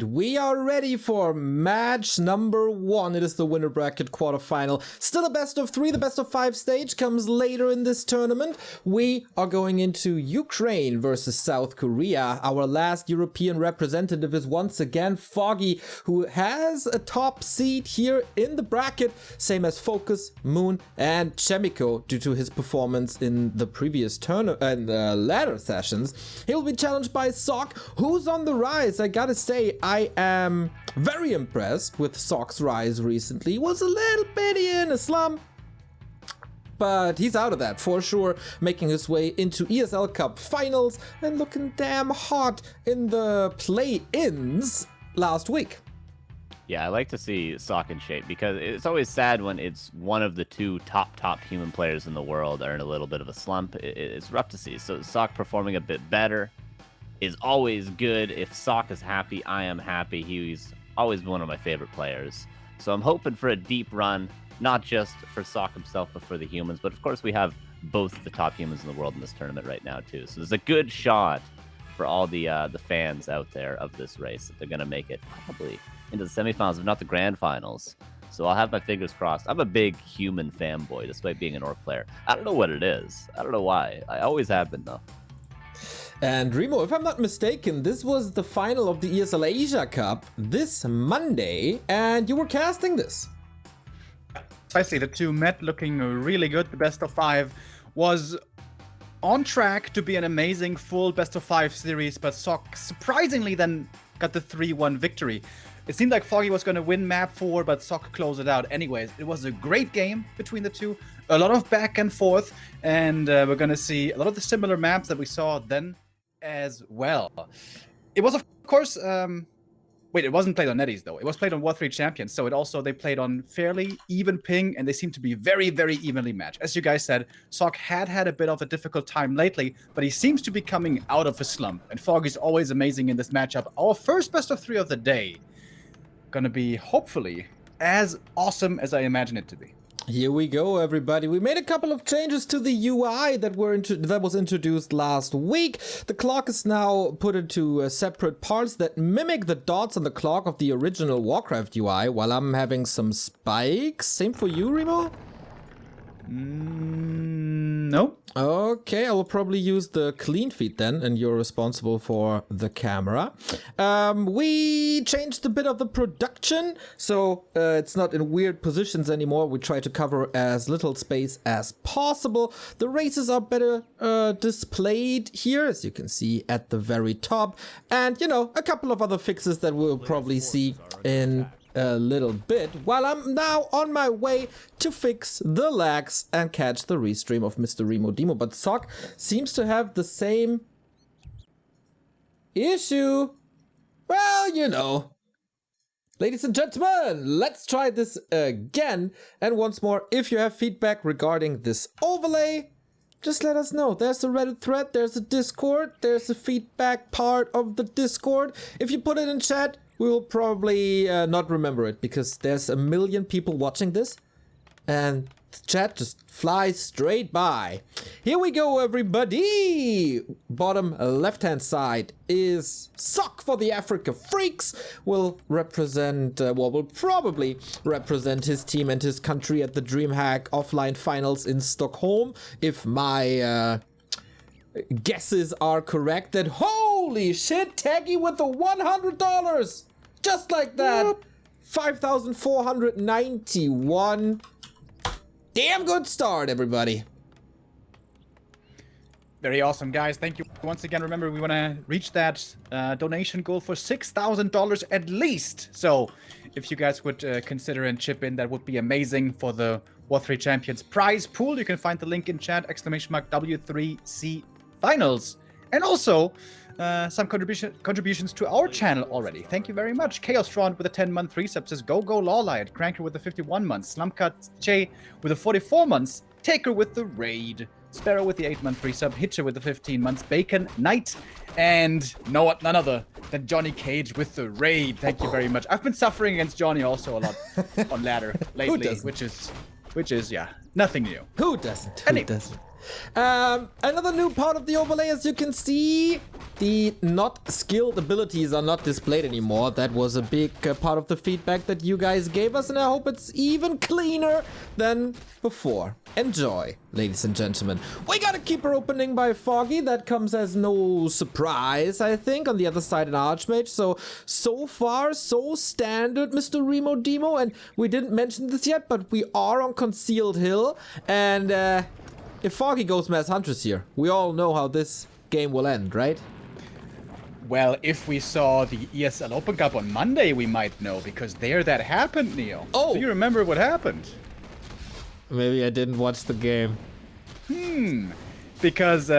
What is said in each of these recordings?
right, we are ready for match number 1. It is the winner bracket quarterfinal. Still a best of 3. The best of 5 stage comes later in this tournament. We are going into Ukraine versus South Korea. Our last European representative is once again Foggy, who has a top seed here in the bracket, same as Focus, Moon, and Chemico, due to his performance in the previous ladder sessions. He'll be challenged by Sock, who's on the rise. I gotta say, I am very impressed with Sock's rise recently. He was a little bit in a slump, but he's out of that for sure, making his way into ESL Cup finals and looking damn hot in the play-ins last week. Yeah, I like to see Sock in shape because it's always sad when it's one of the two top human players in the world are in a little bit of a slump. It's rough to see. So Sock performing a bit better is always good. If Sock is happy, I am happy. He's always been one of my favorite players. So I'm hoping for a deep run, not just for Sock himself, but for the humans. But of course, we have both the top humans in the world in this tournament right now, too. So there's a good shot for all the fans out there of this race that they're going to make it probably into the semifinals, if not the grand finals. So I'll have my fingers crossed. I'm a big human fanboy, despite being an orc player. I don't know what it is. I don't know why. I always have been, though. And Remo, if I'm not mistaken, this was the final of the ESL Asia Cup this Monday, and you were casting this. Precisely, the two met looking really good. The best of 5 was on track to be an amazing full best of 5 series, but Sock surprisingly then got the 3-1 victory. It seemed like Foggy was going to win map 4, but Sock closed it out. Anyways, it was a great game between the two. A lot of back and forth, and we're going to see a lot of the similar maps that we saw then as well. It was, of course, it wasn't played on NetEase, though. It was played on W3Champions, so they played on fairly even ping, and they seem to be very, very evenly matched. As you guys said, Sock had a bit of a difficult time lately, but he seems to be coming out of a slump, and Foggy's always amazing in this matchup. Our first best of 3 of the day. Gonna be hopefully as awesome as I imagine it to be. Here we go, everybody. We made a couple of changes to the UI that was introduced last week. The clock is now put into separate parts that mimic the dots on the clock of the original Warcraft UI, while I'm having some spikes. Same for you, Remo? No. Okay, I will probably use the clean feed then, and you're responsible for the camera. We changed a bit of the production, so it's not in weird positions anymore. We try to cover as little space as possible. The races are better displayed here, as you can see at the very top. And, a couple of other fixes that we'll probably see in a little bit, while I'm now on my way to fix the lags and catch the restream of Mr. Remo Demo. But Sock seems to have the same issue. Well, Ladies and gentlemen, let's try this again. And once more, if you have feedback regarding this overlay, just let us know. There's a Reddit thread, there's a Discord, there's a feedback part of the Discord. If you put it in chat, we will probably not remember it, because there's a million people watching this and the chat just flies straight by. Here we go, everybody. Bottom left-hand side is Sock for the Africa Freaks. Will represent, will probably represent his team and his country at the DreamHack offline finals in Stockholm. If my guesses are correct, then holy shit, Taggy with the $100! Just like that. 5,491. Damn good start, everybody. Very awesome, guys. Thank you once again. Remember, we want to reach that donation goal for $6,000 at least. So if you guys would consider and chip in, that would be amazing for the W3Champions prize pool. You can find the link in chat, !W3C finals. And also some contributions to our channel already. Thank you very much. Chaostron with a 10-month resub says Go Lawlight. Cranker with the 51 months. Slumcut Che with the 44 months. Taker with the raid. Sparrow with the 8-month resub. Hitcher with the 15 months. Bacon Knight. And none other than Johnny Cage with the raid. Thank you very much. I've been suffering against Johnny also a lot on ladder lately, which is yeah, nothing new. Who doesn't? Another new part of the overlay, as you can see, the not skilled abilities are not displayed anymore. That was a big part of the feedback that you guys gave us, and I hope it's even cleaner than before. Enjoy, ladies and gentlemen. We got a keeper opening by Foggy. That comes as no surprise, I think. On the other side, an Archmage. So far, so standard, Mr. Remo Demo. And we didn't mention this yet, but we are on Concealed Hill. And if Foggy goes Mass Huntress here, we all know how this game will end, right? Well, if we saw the ESL Open Cup on Monday, we might know, because there that happened, Neo. Oh! Do you remember what happened? Maybe I didn't watch the game. Because,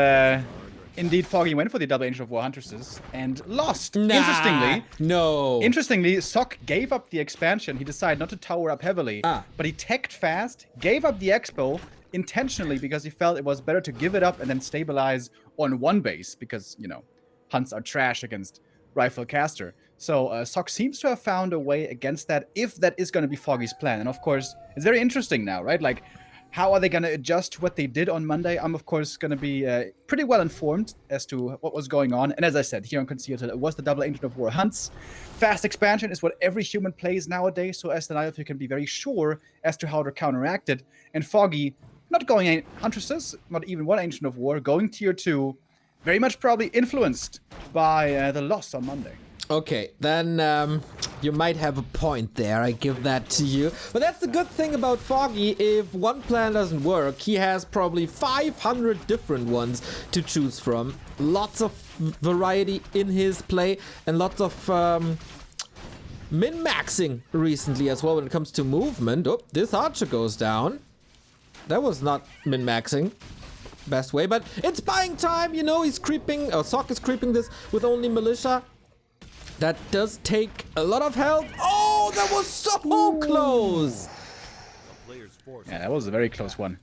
indeed, Foggy went for the double Ancient of War Huntresses and lost. Nah, Interestingly, Sok gave up the expansion. He decided not to tower up heavily, but he teched fast, gave up the Expo intentionally because he felt it was better to give it up and then stabilize on one base because, you know, hunts are trash against Rifle Caster. So Sok seems to have found a way against that, if that is going to be Foggy's plan. And of course, it's very interesting now, right? Like, how are they going to adjust to what they did on Monday? I'm, of course, going to be pretty well informed as to what was going on. And as I said, here on Concealed Hill, it was the double Ancient of War hunts. Fast expansion is what every human plays nowadays, so as the Night Elf, you can be very sure as to how to counteract it. And Foggy, not going Huntresses, not even one Ancient of War, going tier 2, very much probably influenced by the loss on Monday. Okay, then you might have a point there. I give that to you. But that's the good thing about Foggy. If one plan doesn't work, he has probably 500 different ones to choose from. Lots of variety in his play and lots of min-maxing recently as well when it comes to movement. Oh, this archer goes down. That was not min-maxing. Best way, but it's buying time, you know. He's creeping, Sok is creeping this with only militia. That does take a lot of health. Oh, that was so close. Yeah, that was a very close one.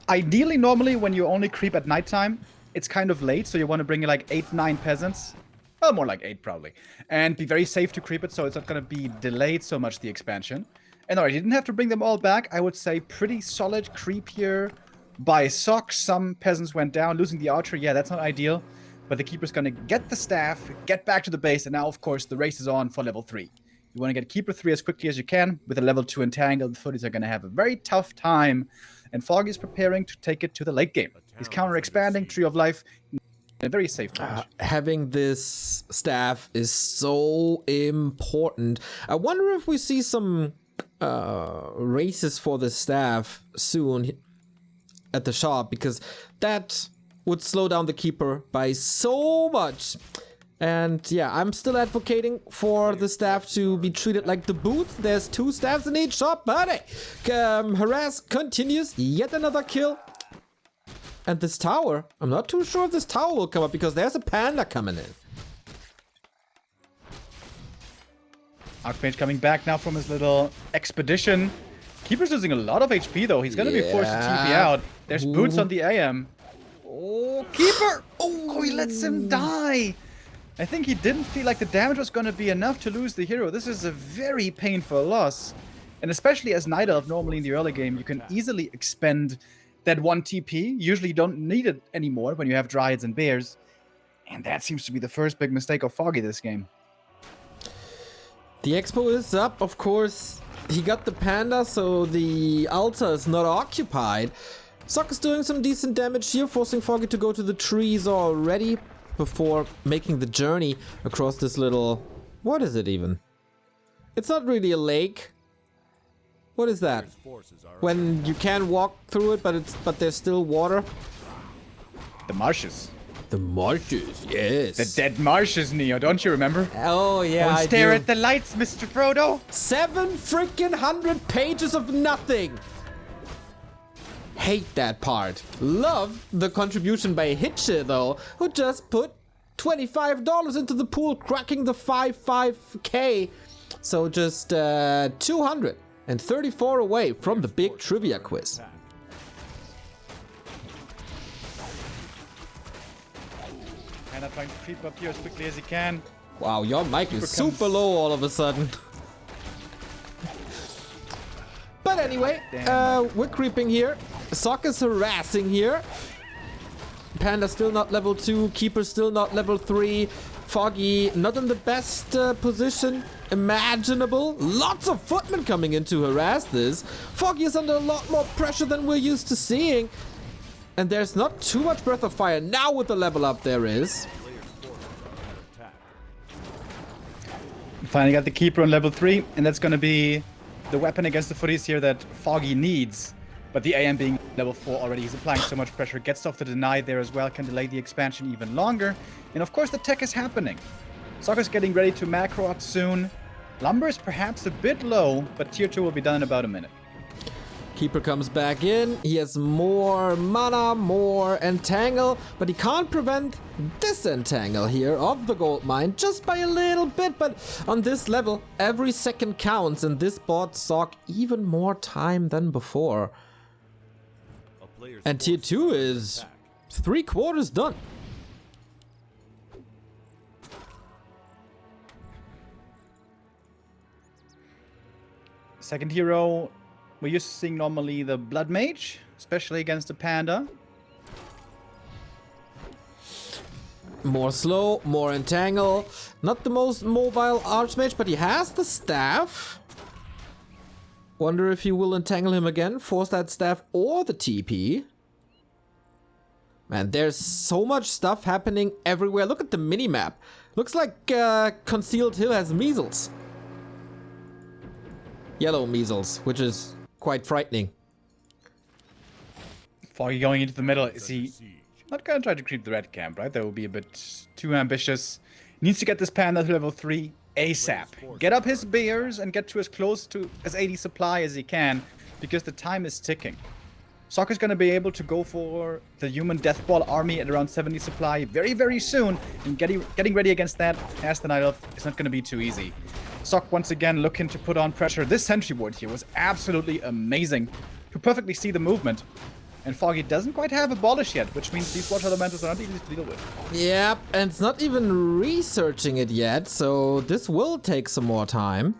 Ideally, normally, when you only creep at nighttime, it's kind of late, so you want to bring like 8, 9 peasants. Well, more like 8 probably. And be very safe to creep it, so it's not going to be delayed so much, the expansion. And alright, you didn't have to bring them all back. I would say pretty solid creep here by Sok. Some peasants went down, losing the archer. Yeah, that's not ideal. But the keeper's going to get the staff, get back to the base, and now, of course, the race is on for level 3. You want to get Keeper 3 as quickly as you can. With a level 2 Entangle, the footies are going to have a very tough time. And Foggy is preparing to take it to the late game. He's counter-expanding, Tree of Life, in a very safe range. Having this staff is so important. I wonder if we see some races for the staff soon at the shop, because that would slow down the keeper by so much. And yeah, I'm still advocating for the staff to be treated like the boots. There's 2 staffs in each shop, but hey, harass continues. Yet another kill. And this tower, I'm not too sure if this tower will come up because there's a panda coming in. Archmage coming back now from his little expedition. Keeper's losing a lot of HP though. He's gonna be forced to TP out. There's boots on the AM. Oh, Keeper! Oh, he lets him die. I think he didn't feel like the damage was gonna be enough to lose the hero. This is a very painful loss. And especially as Night Elf, normally in the early game, you can easily expend that 1 TP. Usually you don't need it anymore when you have Dryads and Bears. And that seems to be the first big mistake of Foggy this game. The Expo is up, of course. He got the panda, so the altar is not occupied. Sok is doing some decent damage here, forcing Foggy to go to the trees already before making the journey across this little... What is it even? It's not really a lake. What is that? When you can walk through it, but there's still water? The marshes. The marshes, yes. The dead marshes, Neo, don't you remember? Oh, yeah, Don't stare at the lights, Mr. Frodo. 700 pages of nothing. Hate that part. Love the contribution by Hitche, though, who just put $25 into the pool, cracking the 5k. So just 234 away from the big trivia quiz. Kinda trying to creep up here as quickly as he can. Wow, your mic is super low all of a sudden. But anyway, we're creeping here. Sok is harassing here. Panda still not level 2. Keeper still not level 3. Foggy not in the best position imaginable. Lots of footmen coming in to harass this. Foggy is under a lot more pressure than we're used to seeing. And there's not too much Breath of Fire. Now with the level up there is. Finally got the Keeper on level 3. And that's going to be the weapon against the footies here that Foggy needs. But the AM being level 4 already, he's applying so much pressure. Gets off the deny there as well. Can delay the expansion even longer. And of course the tech is happening. Soccer's getting ready to macro up soon. Lumber is perhaps a bit low, but tier 2 will be done in about a minute. Keeper comes back in. He has more mana, more entangle, but he can't prevent this entangle here of the gold mine just by a little bit. But on this level, every second counts, and this bought Sock even more time than before. And tier 2 is 3/4 done. Second hero, we're used to seeing normally the Blood Mage, especially against the Panda. More slow, more entangle. Not the most mobile Archmage, but he has the staff. Wonder if he will entangle him again, force that staff or the TP. Man, there's so much stuff happening everywhere. Look at the minimap. Looks like Concealed Hill has measles. Yellow measles, which is quite frightening. Foggy going into the middle. Is he not going to try to creep the red camp, right? That would be a bit too ambitious. Needs to get this Panda to level 3 ASAP. Get up his bears and get to as close to as 80 supply as he can, because the time is ticking. Soccer's going to be able to go for the human death ball army at around 70 supply very, very soon. And getting ready against that as the Night Elf is not going to be too easy. Sock once again looking to put on pressure. This sentry ward here was absolutely amazing. To perfectly see the movement. And Foggy doesn't quite have Abolish yet, which means these water elementals are not easy to deal with. Yep, and it's not even researching it yet, so this will take some more time.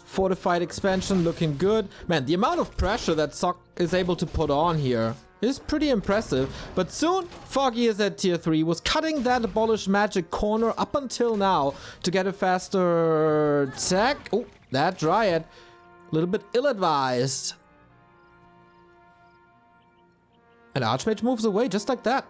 Fortified expansion looking good. Man, the amount of pressure that Sock is able to put on here is pretty impressive. But soon, Foggy is at tier 3, was cutting that Abolish magic corner up until now to get a faster attack. Oh, that Dryad, a little bit ill-advised. And Archmage moves away just like that.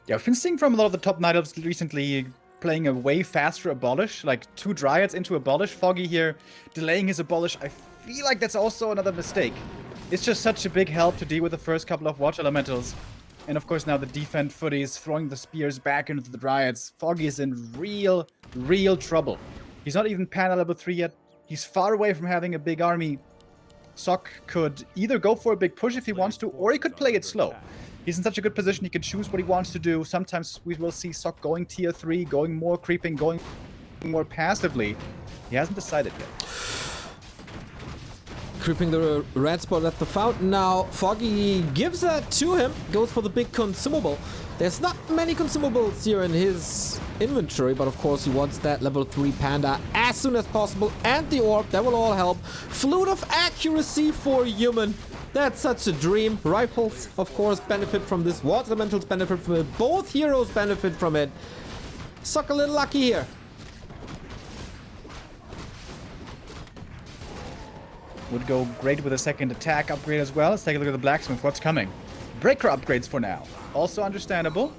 Yeah, I've been seeing from a lot of the top Night Elves recently playing a way faster Abolish, like 2 Dryads into Abolish. Foggy here delaying his Abolish. I feel like that's also another mistake. It's just such a big help to deal with the first couple of Water Elementals. And of course now the defend footies throwing the spears back into the Dryads. Foggy is in real trouble. He's not even Panda level 3 yet. He's far away from having a big army. Sock could either go for a big push if he wants to, or he could play it slow. He's in such a good position, he can choose what he wants to do. Sometimes we will see Sock going tier 3, going more creeping, going more passively. He hasn't decided yet. Creeping the red spot at the fountain now. Foggy gives that to him, goes for the big consumable. There's not many consumables here in his inventory, but of course he wants that level 3 Panda as soon as possible. And the orb, that will all help. Flute of accuracy for human. That's such a dream. Rifles, of course, benefit from this. Water elementals benefit from it. Both heroes benefit from it. Suck a little lucky here. Would go great with a second attack upgrade as well. Let's take a look at the blacksmith. What's coming? Breaker upgrades for now. Also understandable.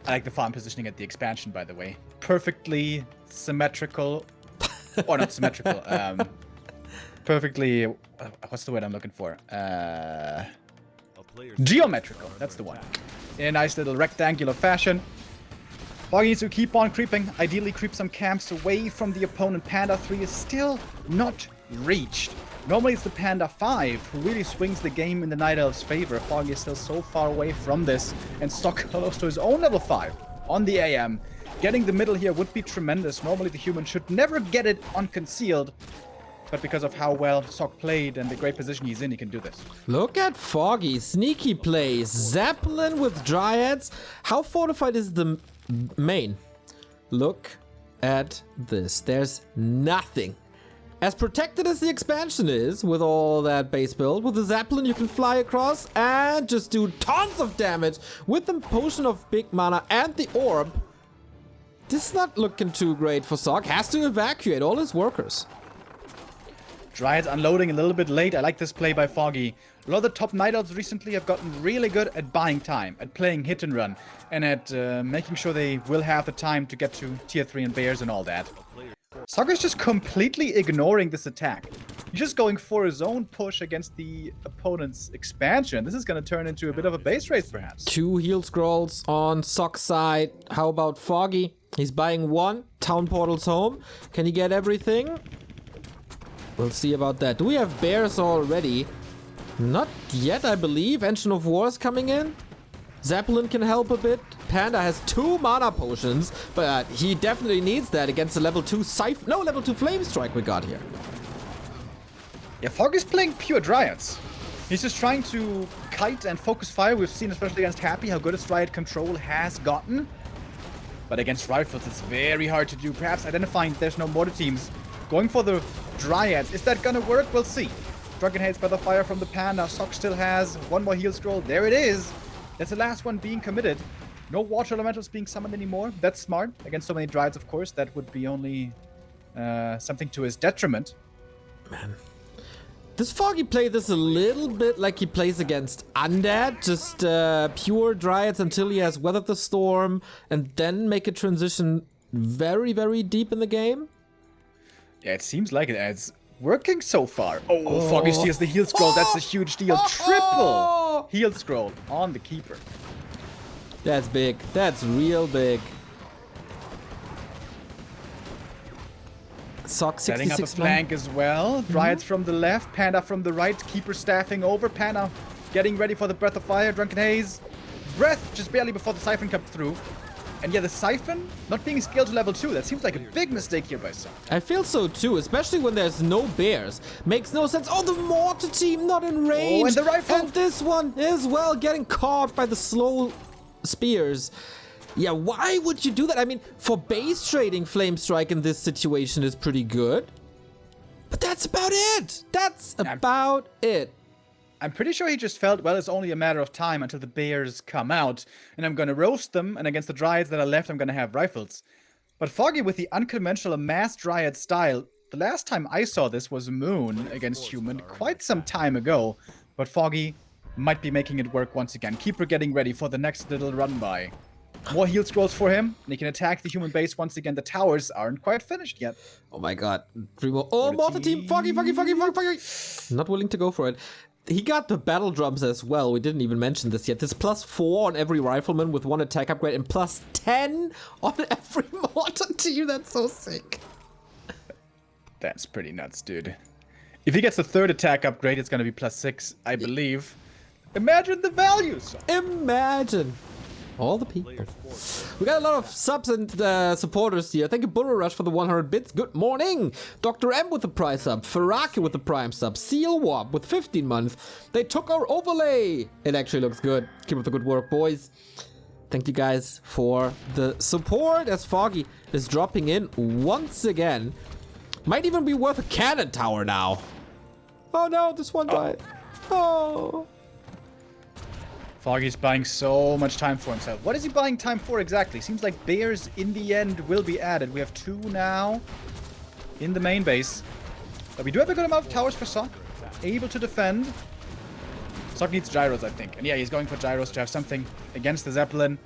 I like the farm positioning at the expansion, by the way. Perfectly symmetrical. Or not symmetrical. Perfectly... what's the word I'm looking for? Geometrical. That's the one. In a nice little rectangular fashion. Foggy needs to keep on creeping. Ideally creep some camps away from the opponent. Panda 3 is still not reached. Normally it's the Panda 5 who really swings the game in the Night Elf's favor. Foggy is still so far away from this, and Sock close to his own level 5 on the AM. Getting the middle here would be tremendous. Normally the human should never get it unconcealed, but because of how well Sock played and the great position he's in, he can do this. Look at Foggy, sneaky plays. Zeppelin with Dryads. How fortified is the main? Look at this. There's nothing. As protected as the expansion is, with all that base build, with the Zeppelin you can fly across and just do tons of damage with the Potion of Big Mana and the Orb. This is not looking too great for Sock. Has to evacuate all his workers. Dryads unloading a little bit late. I like this play by Foggy. A lot of the top Night Elves recently have gotten really good at buying time, at playing hit and run, and at making sure they will have the time to get to tier 3 and bears and all that. Soccer's just completely ignoring this attack. He's just going for his own push against the opponent's expansion. This is going to turn into a bit of a base race, perhaps. 2 heal scrolls on Sock's side. How about Foggy? He's buying 1. Town portals home. Can he get everything? We'll see about that. Do we have bears already? Not yet, I believe. Engine of War is coming in. Zeppelin can help a bit. Panda has 2 mana potions, but he definitely needs that against the level 2 level 2 Flame Strike we got here. Yeah, Fog is playing pure Dryads. He's just trying to kite and focus fire. We've seen, especially against Happy, how good his Dryad control has gotten. But against Rifles, it's very hard to do. Perhaps identifying there's no mortar teams. Going for the Dryads. Is that gonna work? We'll see. Drunken Hate's Breath of Fire from the Panda. Sock still has 1 more heal scroll. There it is. That's the last one being committed. No water elementals being summoned anymore. That's smart. Against so many Dryads, of course, that would be only something to his detriment. Man. Does Foggy play this a little bit like he plays against Undead? Just pure Dryads until he has weathered the storm and then make a transition very, very deep in the game? Yeah, it seems like it. It's working so far. Oh, Foggy steals the heal scroll. That's a huge deal. Triple heal scroll on the keeper. That's big. That's real big. Sock 66. Setting up a flank as well. Dryads from the left, Panda from the right. Keeper staffing over. Panda getting ready for the Breath of Fire. Drunken Haze. Breath just barely before the Siphon comes through. And yeah, the Siphon not being scaled to level 2. That seems like a big mistake here by Sock. I feel so too, especially when there's no bears. Makes no sense. Oh, the mortar team not in range. Oh, and the rifle. And this one as well getting caught by the slow spears. Yeah, why would you do that? I mean, for base trading, Flame Strike in this situation is pretty good. But that's about it. That's about it. I'm pretty sure he just felt, well, it's only a matter of time until the bears come out, and I'm going to roast them, and against the Dryads that are left, I'm going to have rifles. But Foggy with the unconventional mass Dryad style, the last time I saw this was Moon against Human quite some time ago, but Foggy might be making it work once again. Keeper getting ready for the next little run by. More heal scrolls for him, and he can attack the human base once again. The towers aren't quite finished yet. Oh my god. 3 more. Oh, mortar team. Foggy. Not willing to go for it. He got the battle drums as well. We didn't even mention this yet. There's +4 on every rifleman with 1 attack upgrade and +10 on every mortar team. That's so sick. That's pretty nuts, dude. If he gets the 3rd attack upgrade, it's going to be +6, I believe. Imagine the values. Imagine. All the people. We got a lot of subs and supporters here. Thank you, Burrow Rush, for the 100 bits. Good morning. Dr. M with the prize sub. Faraki with the prime sub. Seal Warp with 15 months. They took our overlay. It actually looks good. Keep up the good work, boys. Thank you guys for the support as Foggy is dropping in once again. Might even be worth a cannon tower now. Oh no, this one died. Oh. Foggy's buying so much time for himself. What is he buying time for exactly? Seems like bears in the end will be added. We have 2 now in the main base. But we do have a good amount of towers for Sock. Able to defend. Sock needs gyros, I think. And yeah, he's going for gyros to have something against the Zeppelin.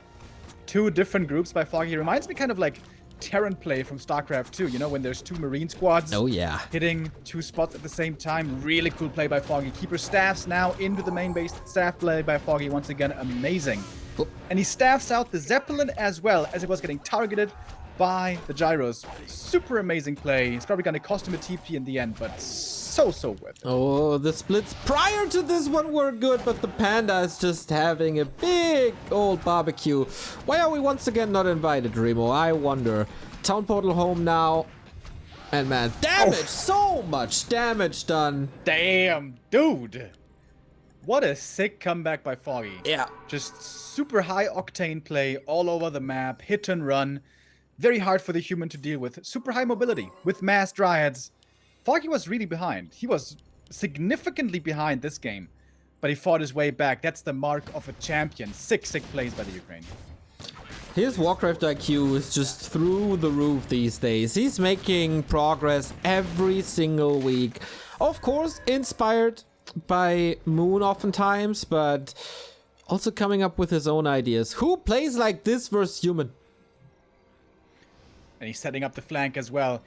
2 different groups by Foggy. Reminds me kind of like Terran play from StarCraft 2, you know, when there's 2 Marine squads. Oh, yeah. Hitting 2 spots at the same time. Really cool play by Foggy. Keeper staffs now into the main base. Staff play by Foggy once again. Amazing. Oh. And he staffs out the Zeppelin as well as it was getting targeted by the gyros. Super amazing play. It's probably going to cost him a TP in the end, but so worth it. Oh, the splits prior to this one were good, but the Panda is just having a big old barbecue. Why are we once again not invited, Remo? I wonder. Town portal home now. And man, damage! So much damage done. Damn, dude. What a sick comeback by Foggy. Yeah. Just super high octane play all over the map. Hit and run. Very hard for the human to deal with. Super high mobility with mass Dryads. Foggy was really behind. He was significantly behind this game, but he fought his way back. That's the mark of a champion. Sick plays by the Ukraine. His Warcraft IQ is just through the roof these days. He's making progress every single week. Of course, inspired by Moon oftentimes, but also coming up with his own ideas. Who plays like this versus human? And he's setting up the flank as well.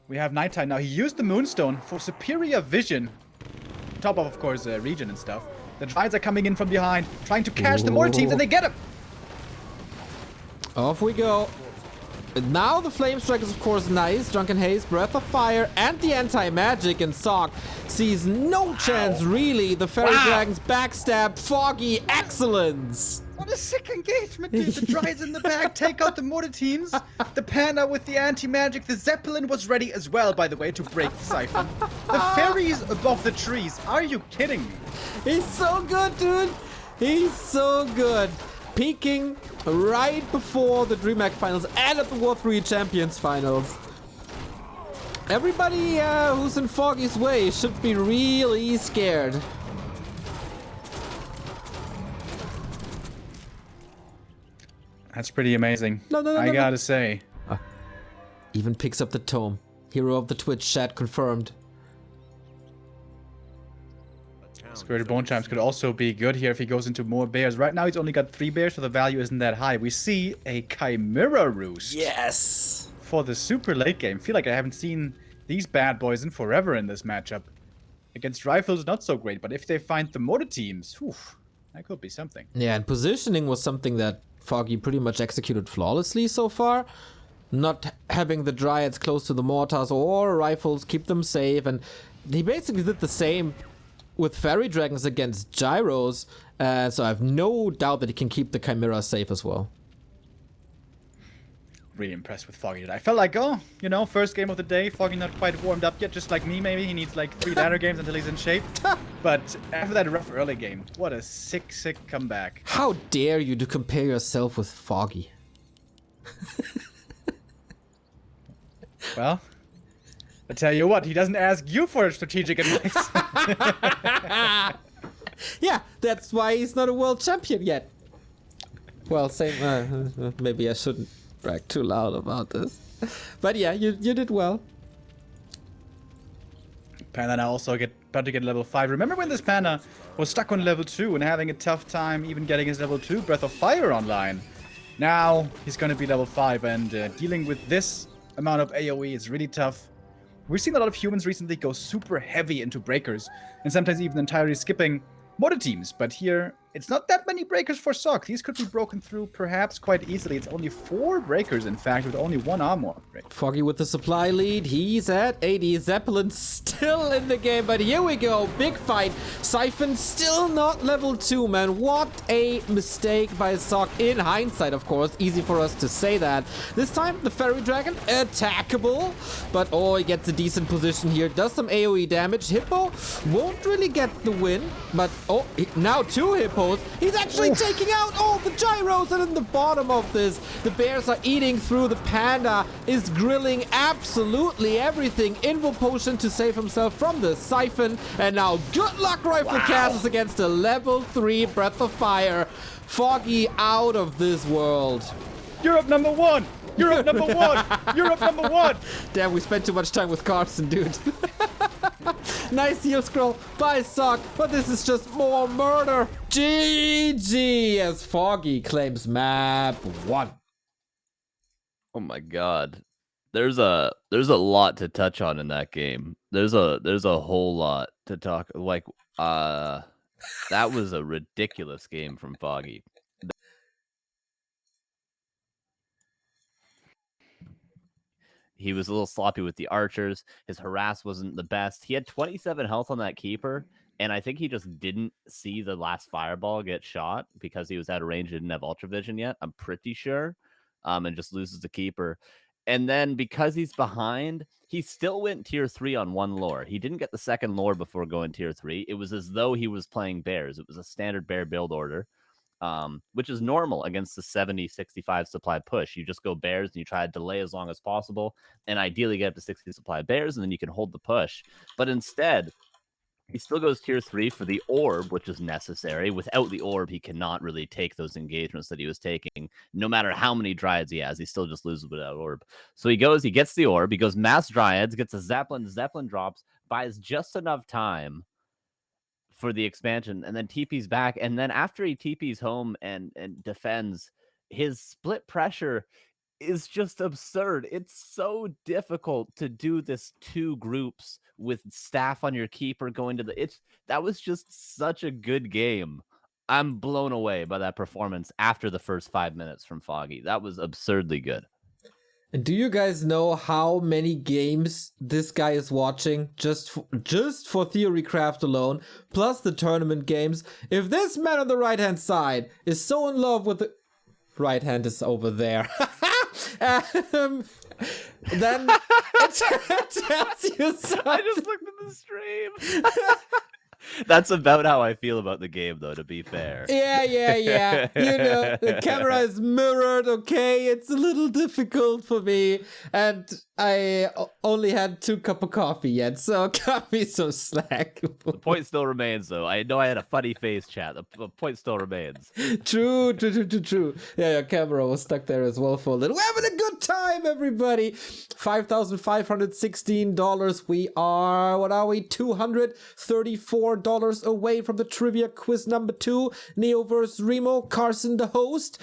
We have Nighttime now. He used the Moonstone for superior vision. Top of course, region and stuff. The Giants are coming in from behind, trying to catch the mortar teams, and they get him! Off we go. Now the Flame Strike is of course nice. Drunken Haze, Breath of Fire, and the Anti-Magic, and Sock sees no chance really. The Fairy Dragon's backstab, Foggy, excellence! What a sick engagement, dude. The Giants in the back take out the mortar teams. The Panda with the anti-magic. The Zeppelin was ready as well, by the way, to break the Siphon. The fairies above the trees. Are you kidding me? He's so good, dude. He's so good. Peaking right before the DreamHack finals and at the W3Champions finals. Everybody who's in Foggy's way should be really scared. That's pretty amazing. I gotta say. Even picks up the tome. Hero of the Twitch chat confirmed. Squirted Bone Chimes could also be good here if he goes into more bears. Right now he's only got 3 bears, so the value isn't that high. We see a Chimera Roost. Yes! For the super late game. Feel like I haven't seen these bad boys in forever in this matchup. Against rifles, not so great, but if they find the mortar teams, whew, that could be something. Yeah, and positioning was something that Foggy pretty much executed flawlessly so far. Not having the Dryads close to the mortars or rifles, keep them safe, and he basically did the same with Fairy Dragons against Gyros, so I have no doubt that he can keep the Chimera safe as well. Really impressed with Foggy today. I felt like, oh, you know, first game of the day, Foggy not quite warmed up yet, just like me maybe. He needs like 3 ladder games until he's in shape. But after that rough early game, what a sick comeback. How dare you to compare yourself with Foggy? Well, I tell you what, he doesn't ask you for strategic advice. Yeah, that's why he's not a world champion yet. Well, same. Maybe I shouldn't brag too loud about this. But yeah, you did well. Panda now also about to get level 5. Remember when this Panda was stuck on level 2 and having a tough time even getting his level 2 Breath of Fire online? Now he's going to be level 5, and dealing with this amount of AoE is really tough. We've seen a lot of humans recently go super heavy into breakers, and sometimes even entirely skipping mortar teams, but here it's not that many breakers for Sock. These could be broken through perhaps quite easily. It's only 4 breakers, in fact, with only 1 armor upgrade. Foggy with the supply lead. He's at 80. Zeppelin still in the game, but here we go. Big fight. Siphon still not level 2, man. What a mistake by Sock. In hindsight, of course. Easy for us to say that. This time, the Fairy Dragon, attackable. But, oh, he gets a decent position here. Does some AoE damage. Hippo won't really get the win, but, oh, now 2 Hippos. He's actually taking out all the gyros, and in the bottom of this, the bears are eating through. The Panda is grilling absolutely everything. Invo potion to save himself from the Siphon, and now good luck Rifle Casts against a level 3 Breath of Fire. Foggy out of this world. Europe number 1! Europe number 1! Europe number 1! Damn, we spent too much time with Carson, dude. Nice heal scroll by Sock, but this is just more murder. GG as Foggy claims map 1. Oh my god. There's a lot to touch on in that game. There's a whole lot to talk, like that was a ridiculous game from Foggy. He was a little sloppy with the archers. His harass wasn't the best. He had 27 health on that keeper, and I think he just didn't see the last fireball get shot because he was out of range and didn't have ultra vision yet. I'm pretty sure, and just loses the keeper. And then because he's behind, he still went tier 3 on 1 lore. He didn't get the second lore before going tier 3. It was as though he was playing bears. It was a standard bear build order. which is normal against the 70-65 supply push. You just go bears and you try to delay as long as possible, and ideally get up to 60 supply bears, and then you can hold the push. But instead, he still goes tier 3 for the orb, which is necessary. Without the orb, he cannot really take those engagements that he was taking. No matter how many dryads he has, he still just loses without orb. So he gets the orb, he goes mass dryads, gets a Zeppelin drops, buys just enough time for the expansion, and then TP's back. And then after he TP's home and defends, his split pressure is just absurd. It's so difficult to do this 2 groups with staff on your keeper going to the that was just such a good game. I'm blown away by that performance after the first 5 minutes from Foggy. That was absurdly good. And do you guys know how many games this guy is watching just for Theorycraft alone, plus the tournament games? If this man on the right-hand side is so in love with the... Right hand is over there. Then it tells you something. I just looked at the stream. That's about how I feel about the game, though, to be fair. Yeah. You know, the camera is mirrored, okay? It's a little difficult for me. And I only had 2 cups of coffee yet, so cut me some slack. The point still remains, though. I know I had a funny face chat. The point still remains. True. Yeah, your camera was stuck there as well for a little. We're having a good time, everybody. $5,516. We are, what are we? $234 away from the trivia quiz number 2. Neo versus Remo. Carson, the host.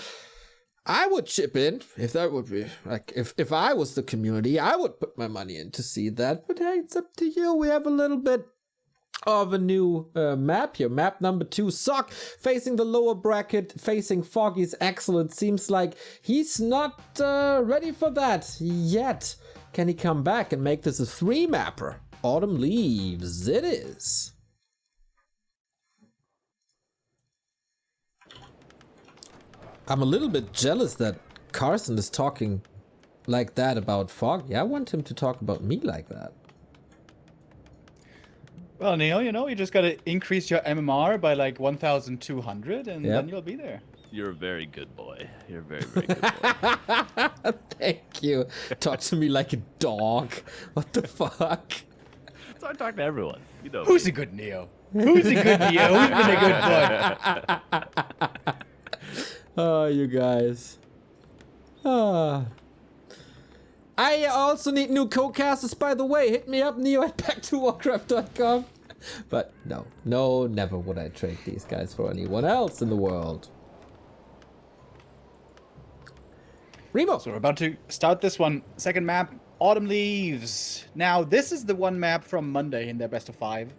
I would chip in if that would be like if I was the community, I would put my money in to see that. But hey, it's up to you. We have a little bit of a new map here. Map number 2, Sock facing the lower bracket, facing Foggy's Excellent. Seems like he's not ready for that yet. Can he come back and make this a 3-mapper? Autumn Leaves, it is. I'm a little bit jealous that Carson is talking like that about Foggy. I want him to talk about me like that. Well, Neil, you just gotta increase your MMR by like 1,200 and then you'll be there. You're a very good boy. You're a very, very good boy. Thank you. Talk to me like a dog. What the fuck? So I talk to everyone. You know. Who's a good Neo? Who's a good Neo? Who's been a good boy? Oh, you guys. I also need new co-casters, by the way. Hit me up, Neo at back2warcraft.com. But no, never would I trade these guys for anyone else in the world. Remo. So we're about to start this one. Second map, Autumn Leaves. Now, this is the one map from Monday in their best of 5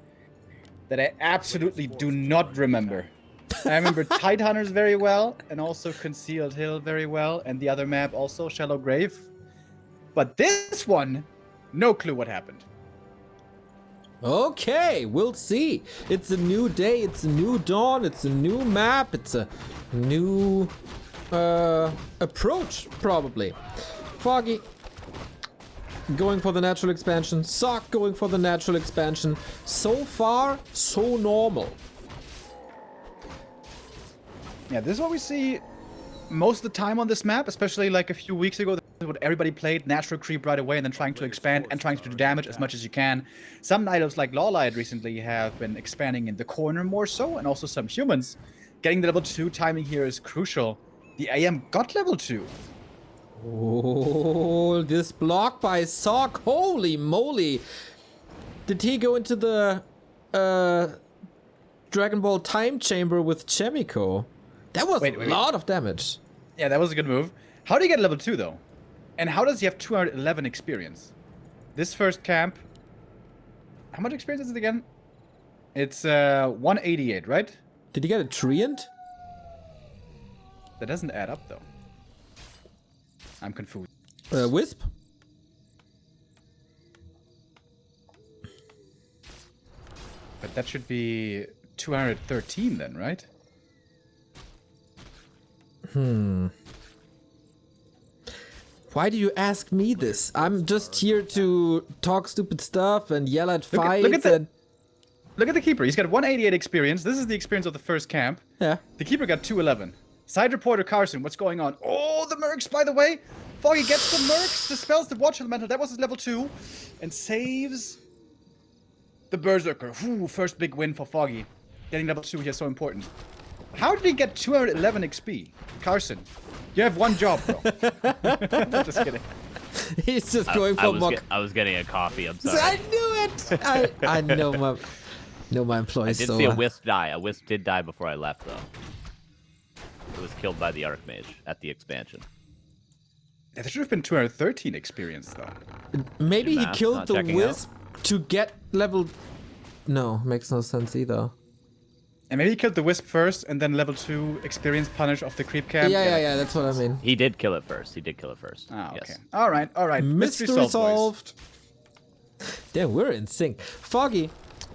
that I absolutely do not remember. I remember Tidehunters very well, and also Concealed Hill very well, and the other map also, Shallow Grave. But this one, no clue what happened. Okay, we'll see. It's a new day, it's a new dawn, it's a new map, it's a new approach, probably. Foggy going for the natural expansion, Sock going for the natural expansion. So far, so normal. Yeah, this is what we see most of the time on this map, especially like a few weeks ago. This is what everybody played, natural creep right away and then trying to expand and trying to do damage as much as you can. Some items like Lawlight recently have been expanding in the corner more so, and also some humans. Getting the level 2 timing here is crucial. The AM got level 2. Oh, this block by Sock, holy moly. Did he go into the Dragon Ball time chamber with Chemico? That was a lot of damage. Yeah, that was a good move. How do you get level 2, though? And how does he have 211 experience? This first camp... How much experience is it again? It's 188, right? Did he get a Treant? That doesn't add up, though. I'm confused. Wisp? But that should be 213 then, right? Why do you ask me this? I'm just here to talk stupid stuff and yell at fights. Look at the Keeper. He's got 188 experience. This is the experience of the first camp. Yeah. The Keeper got 211. Side reporter Carson, what's going on? Oh, the Mercs, by the way. Foggy gets the Mercs, dispels the Watch Elemental. That was his level 2. And saves the Berserker. Ooh, first big win for Foggy. Getting level 2 here is so important. How did he get 211 XP? Carson, you have one job, bro. Just kidding. He's just going for mock. I was getting a coffee. I'm sorry. I knew it. I know my employees. I did see a Wisp die. A Wisp did die before I left, though. It was killed by the Archmage at the expansion. There should have been 213 experience, though. Maybe he killed Not the checking Wisp to get level. No, makes no sense either. And maybe he killed the Wisp first, and then level 2 experience punish of the creep camp. Yeah, that's what I mean. He did kill it first. Ah, okay. Yes. All right. Mystery solved. Yeah, we're in sync. Foggy,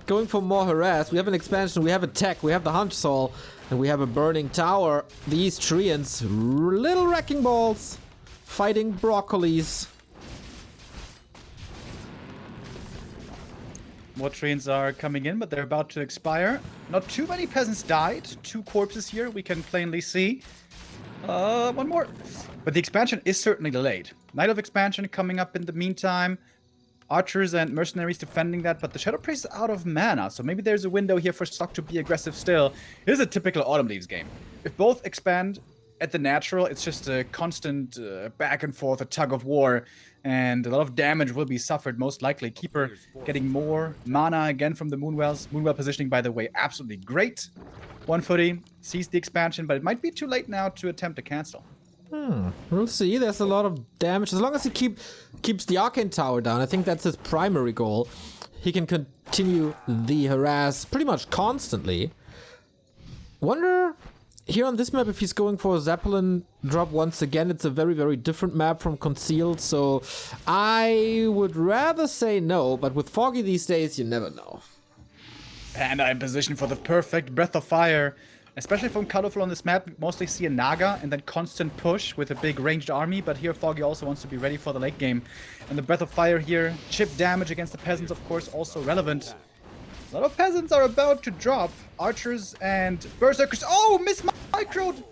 going for more harass. We have an expansion, we have a tech, we have the Hunch Soul, and we have a burning tower. These treants, little wrecking balls, fighting broccolis. More trains are coming in, but they're about to expire. Not too many peasants died. 2 corpses here, we can plainly see. One more. But the expansion is certainly delayed. Night of Expansion coming up in the meantime. Archers and mercenaries defending that, but the Shadow Priest is out of mana, so maybe there's a window here for Stock to be aggressive still. It is a typical Autumn Leaves game. If both expand at the natural, it's just a constant back and forth, a tug of war, and a lot of damage will be suffered, most likely. Keeper getting more mana again from the Moonwells. Moonwell positioning, by the way, absolutely great. 1 footy, sees the expansion, but it might be too late now to attempt to cancel. We'll see. There's a lot of damage. As long as he keeps the Arcane Tower down, I think that's his primary goal. He can continue the harass pretty much constantly. Wonder here on this map if he's going for a Zeppelin drop once again. It's a very, very different map from Concealed, so I would rather say no, but with Foggy these days, you never know. And I'm positioned for the perfect Breath of Fire. Especially from Colorful on this map, we mostly see a Naga and then constant push with a big ranged army, but here Foggy also wants to be ready for the late game. And the Breath of Fire here, chip damage against the peasants, of course, also relevant. A lot of peasants are about to drop. Archers and Berserkers. Oh, microed!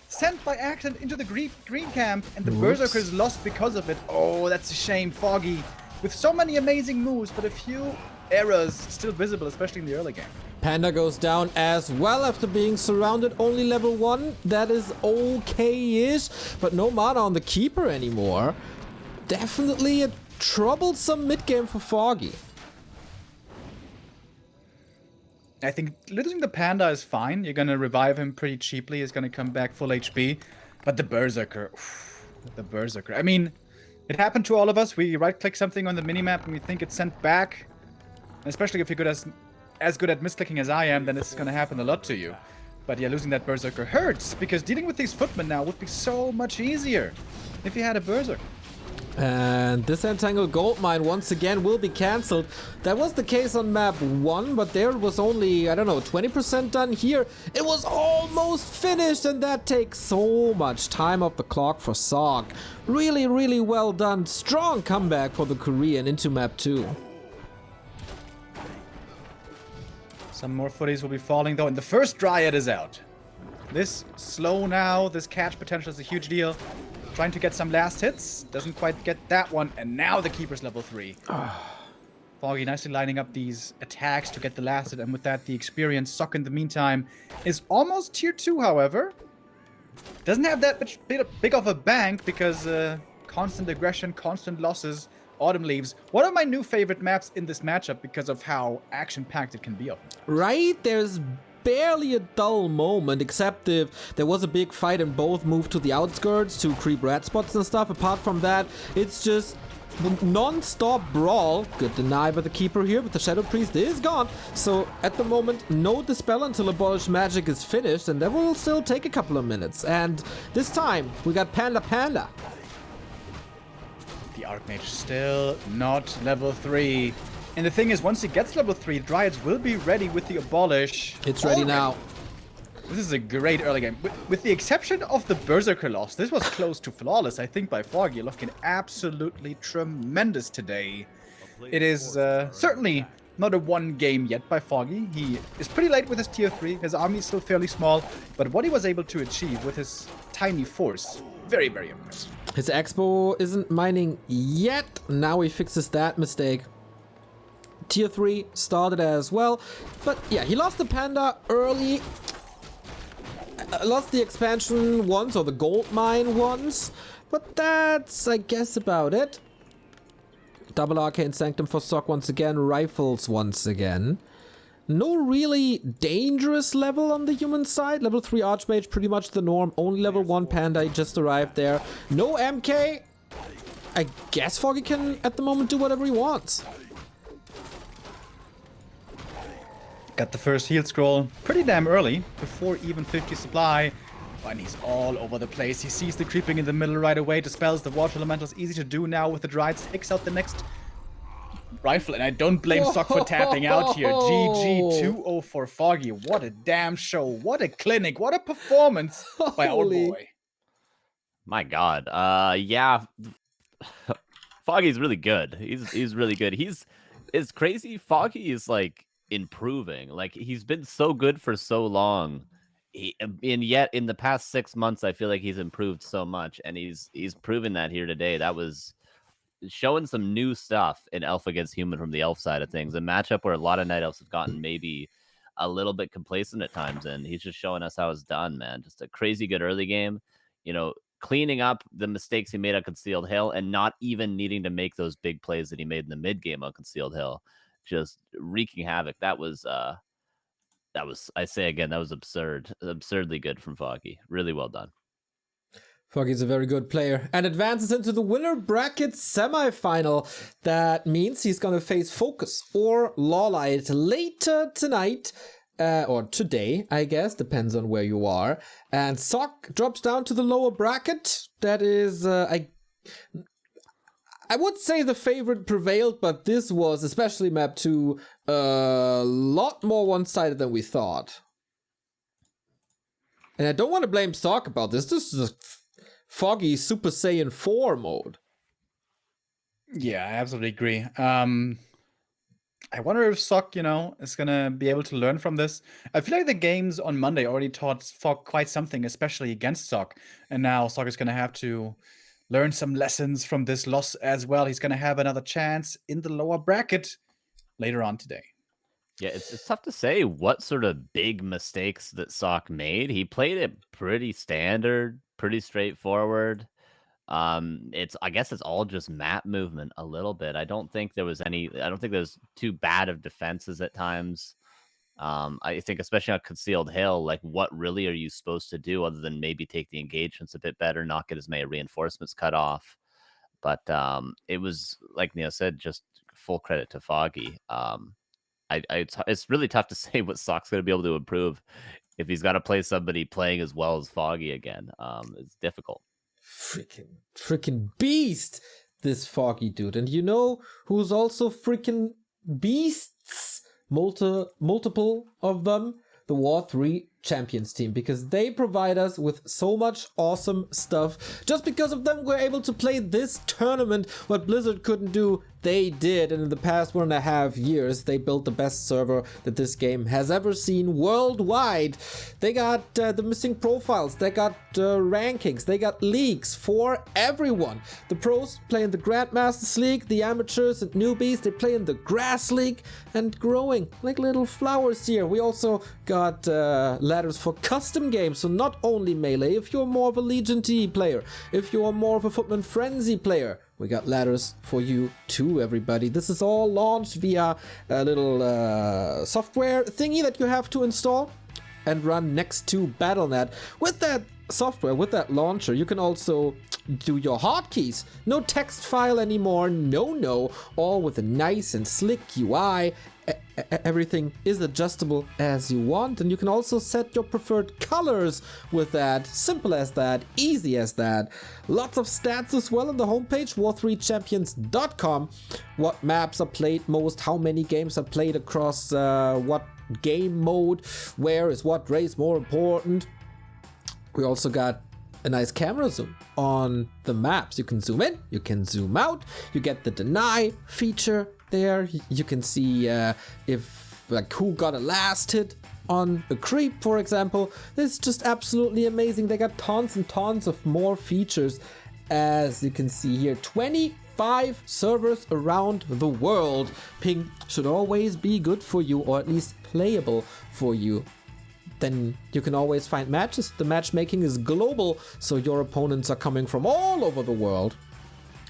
Sent by accident into the green camp, and the Berserkers lost because of it. Oh, that's a shame, Foggy. With so many amazing moves, but a few errors still visible, especially in the early game. Panda goes down as well after being surrounded, only level 1. That is okay-ish, but no mana on the Keeper anymore. Definitely a troublesome mid-game for Foggy. I think losing the Panda is fine. You're gonna revive him pretty cheaply. He's gonna come back full HP. But the Berserker, I mean, it happened to all of us. We right-click something on the minimap and we think it's sent back. Especially if you're as good at misclicking as I am, then it's gonna happen a lot to you. But yeah, losing that Berserker hurts, because dealing with these footmen now would be so much easier if you had a Berserker. And this Entangled Goldmine once again will be cancelled. That was the case on map 1, but there it was only, I don't know, 20% done. Here it was almost finished, and that takes so much time off the clock for Sog. Really, really well done. Strong comeback for the Korean into map 2. Some more footies will be falling though, and the first Dryad is out. This slow now, this catch potential is a huge deal. Trying to get some last hits, doesn't quite get that one, and now the Keeper's level 3. Foggy nicely lining up these attacks to get the last hit, and with that the experience. Sock in the meantime is almost tier 2, however. Doesn't have that much big of a bank because constant aggression, constant losses. Autumn Leaves, one of my new favorite maps in this matchup because of how action-packed it can be. Right? There's barely a dull moment, except if there was a big fight and both moved to the outskirts to creep red spots and stuff. Apart from that, it's just non-stop brawl. Good deny by the Keeper here, but the Shadow Priest is gone. So at the moment, no Dispel until Abolished Magic is finished, and that will still take a couple of minutes. And this time, we got Panda. The Archmage still not level 3. And the thing is, once he gets level 3, Dryads will be ready with the Abolish. It's ready now. This is a great early game. With the exception of the Berserker loss, this was close to flawless, I think, by Foggy. Looking absolutely tremendous today. It is certainly not a one game yet by Foggy. He is pretty late with his tier 3. His army is still fairly small, but what he was able to achieve with his tiny force, very, very impressive. His Expo isn't mining yet. Now he fixes that mistake. Tier 3 started as well. But yeah, he lost the Panda early. Lost the expansion once, or the gold mine once. But that's, I guess, about it. Double Arcane Sanctum for Sock once again. Rifles once again. No really dangerous level on the human side. Level 3 Archmage, pretty much the norm. Only level 1 Panda, he just arrived there. No MK. I guess Foggy can, at the moment, do whatever he wants. Got the first heal scroll pretty damn early, before even 50 supply. And he's all over the place. He sees the creeping in the middle right away, dispels the water elementals. Easy to do now with the Drides. Takes out the next rifle, and I don't blame Sock for tapping out here. GG 2-0 for Foggy. What a damn show. What a clinic. What a performance by our boy. My God. Yeah. Foggy's really good. He's really good. It's crazy. Foggy is like improving. Like he's been so good for so long. And yet in the past 6 months, I feel like he's improved so much, and he's proven that here today. That was showing some new stuff in Elf against Human from the Elf side of things. A matchup where a lot of Night Elves have gotten maybe a little bit complacent at times, and he's just showing us how it's done, man. Just a crazy good early game, you know, cleaning up the mistakes he made on Concealed Hill and not even needing to make those big plays that he made in the mid game on Concealed Hill. Just wreaking havoc. That was, I say again, that was absurdly good from Foggy. Really well done. Foggy's a very good player and advances into the winner bracket semifinal. That means he's going to face Focus or Lawlight later tonight, or today, I guess, depends on where you are. And Sock drops down to the lower bracket. That is, I would say the favorite prevailed, but this was, especially map 2, a lot more one-sided than we thought. And I don't want to blame Sock about this. This is a Foggy Super Saiyan 4 mode. Yeah, I absolutely agree. I wonder if Sock, is going to be able to learn from this. I feel like the games on Monday already taught Sock quite something, especially against Sock. And now Sock is going to have to learn some lessons from this loss as well. He's going to have another chance in the lower bracket later on today. Yeah, it's tough to say what sort of big mistakes that Sock made. He played it pretty standard, pretty straightforward. I guess it's all just map movement a little bit. I don't think there's too bad of defenses at times. I think especially on Concealed Hill, like what really are you supposed to do other than maybe take the engagements a bit better, not get as many reinforcements cut off. But it was, like Neo said, just full credit to Foggy. It's really tough to say what Sock's going to be able to improve if he's got to play somebody playing as well as Foggy again. It's difficult. Freaking beast, this Foggy dude. And you know who's also freaking beasts? Multiple of them, the W3Champions team, because they provide us with so much awesome stuff. Just because of them, we're able to play this tournament. What Blizzard couldn't do, they did. And in the past 1.5 years, they built the best server that this game has ever seen worldwide. They got the missing profiles, they got rankings, they got leagues for everyone. The pros play in the Grandmasters League, the amateurs and newbies, they play in the Grass League, and growing like little flowers here. We also got ladders for custom games, so not only Melee. If you're more of a Legion TE player, if you're more of a Footman Frenzy player, we got ladders for you too, everybody. This is all launched via a little software thingy that you have to install and run next to Battle.net. With that software, with that launcher, you can also do your hotkeys. No text file anymore, no. All with a nice and slick UI. Everything is adjustable as you want, and you can also set your preferred colors with that. Simple as that, easy as that. Lots of stats as well on the homepage, W3Champions.com. What maps are played most, how many games are played across what game mode, where is what race more important. We also got a nice camera zoom on the maps. You can zoom in, you can zoom out, you get the deny feature, there. You can see if like who got a last hit on a creep, for example. It's just absolutely amazing. They got tons and tons of more features, as you can see here. 25 servers around the world. Ping should always be good for you, or at least playable for you. Then you can always find matches. The matchmaking is global, so your opponents are coming from all over the world.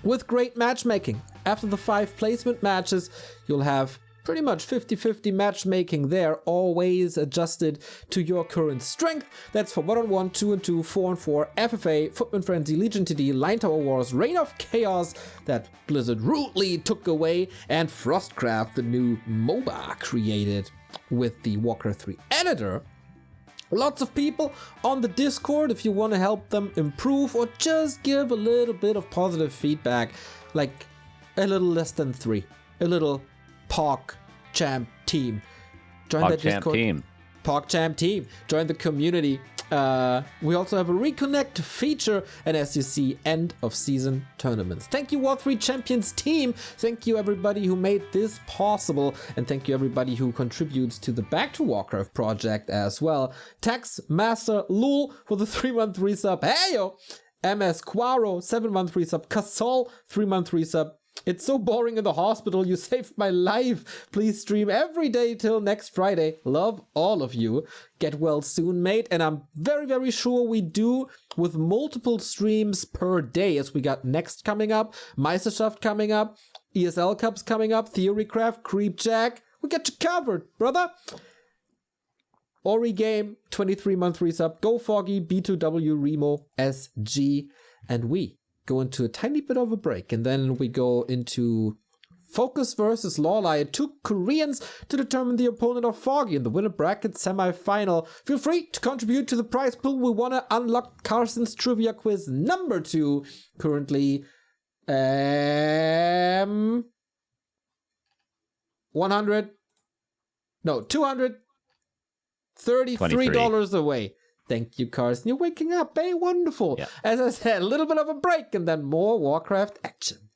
With great matchmaking, after the 5 placement matches, you'll have pretty much 50-50 matchmaking there, always adjusted to your current strength. That's for 1-on-1, 2-on-2, 4-on-4, FFA, Footman Frenzy, Legion TD, Line Tower Wars, Reign of Chaos that Blizzard rudely took away, and Frostcraft, the new MOBA created with the Warcraft 3 editor. Lots of people on the Discord if you want to help them improve or just give a little bit of positive feedback, like a little less than 3, a little PogChamp team. Join that Discord. PogChamp team. Join the community. We also have a reconnect feature, and as you see, end of season tournaments. Thank you, W3Champions team. Thank you everybody who made this possible, and thank you everybody who contributes to the Back to Warcraft project as well. Tax Master Lul for the 3-month resub. Hey yo! MS Quaro 7-month resub. Casol 3-month resub. It's so boring in the hospital. You saved my life. Please stream every day till next Friday. Love all of you. Get well soon, mate. And I'm very, very sure we do with multiple streams per day, as we got Next coming up, Meisterschaft coming up, ESL Cups coming up, Theorycraft, Creepjack. We got you covered, brother. Ori Game, 23-month resub. Go Foggy, B2W, Remo, SG, and we go into a tiny bit of a break, and then we go into Focus versus Lawleye, 2 Koreans to determine the opponent of Foggy in the winner bracket semi-final. Feel free to contribute to the prize pool. We want to unlock Carson's trivia quiz number 2, currently 233 dollars away. Thank you, Carson. You're waking up, eh? Wonderful. Yeah. As I said, a little bit of a break and then more Warcraft action.